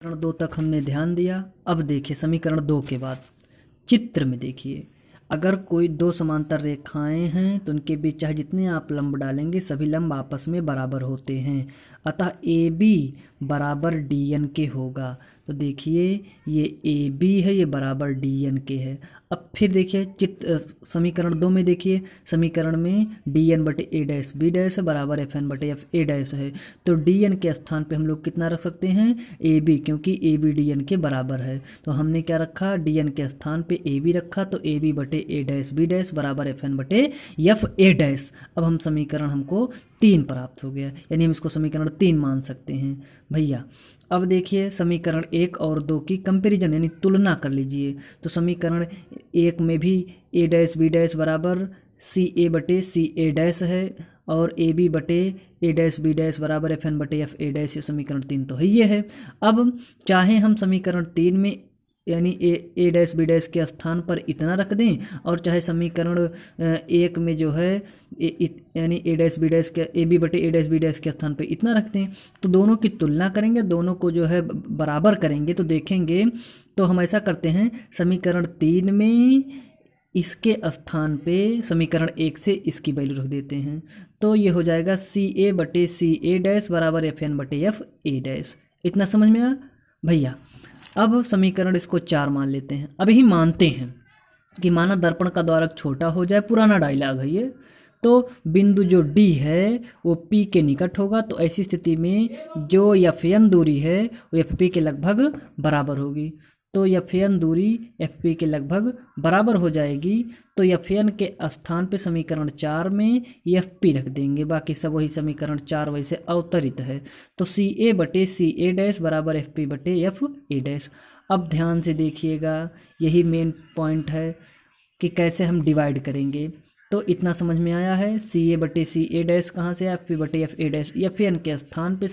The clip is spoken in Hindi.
समीकरण 2 तक हमने ध्यान दिया। अब देखिए समीकरण 2 के बाद चित्र में देखिए, अगर कोई दो समांतर रेखाएं हैं तो उनके बीच चाहे जितने आप लंब डालेंगे सभी लंब आपस में बराबर होते हैं, अतः ए बी बराबर डी एन के होगा। तो देखिए ये ए बी है, ये बराबर डी एन के है। अब फिर देखिए समीकरण 2 में देखिए, समीकरण में डी एन बटे ए डैश बी डैश है बराबर एफ एन बटे एफ ए डैश है। तो डी एन के स्थान पे हम लोग कितना रख सकते हैं, ए बी, क्योंकि ए बी डी एन के बराबर है। तो हमने क्या रखा, डी एन के स्थान पे ए बी रखा, तो ए बी बटे ए डैश बी डैश बराबर एफ एन बटे एफ ए डैश। अब हम समीकरण हमको 3 प्राप्त हो गया, यानी हम इसको समीकरण 3 मान सकते हैं भैया। अब देखिए समीकरण 1 और 2 की कंपैरिजन यानी तुलना कर लीजिए। तो समीकरण 1 में भी ए डैश बी डैश बराबर सी ए बटे सी ए डैश है, और ए बी बटे ए डैश बी डैश बराबर एफ एन बटे एफ ए डैश। ये समीकरण 3 तो है ये है। अब चाहे हम समीकरण 3 में यानी ए डैश बी डैश के स्थान पर इतना रख दें, और चाहे समीकरण 1 में जो है यानी ए डैश बी डैश के ए बी बटे ए डैश बी डैश के स्थान पर इतना रख दें, तो दोनों की तुलना करेंगे, दोनों को जो है बराबर करेंगे तो देखेंगे। तो हम ऐसा करते हैं, समीकरण 3 में इसके स्थान पे समीकरण 1 से इसकी वैल्यू रख देते हैं, तो ये हो जाएगा सी ए बटे सी ए डैश बराबर एफ एन बटे एफ ए डैश। इतना समझ में आया भैया। अब समीकरण इसको 4 मान लेते हैं। अब ही मानते हैं कि माना दर्पण का द्वारक छोटा हो जाए, पुराना डायलॉग है ये। तो बिंदु जो डी है वो पी के निकट होगा, तो ऐसी स्थिति में जो एफ एन दूरी है वो एफ पी के लगभग बराबर होगी। तो एफ एन दूरी एफ पी के लगभग बराबर हो जाएगी। तो एफ एन के स्थान पे समीकरण 4 में एफ पी रख देंगे, बाकी सब वही समीकरण 4 वैसे अवतरित है। तो सी ए बटे सी ए डैश बराबर एफ पी बटे एफ ए डैश। अब ध्यान से देखिएगा, यही मेन पॉइंट है कि कैसे हम डिवाइड करेंगे। तो इतना समझ में आया है, सी ए बटे सी ए डैश कहाँ से, एफ पी बटे F A dash. F N के स्थान पे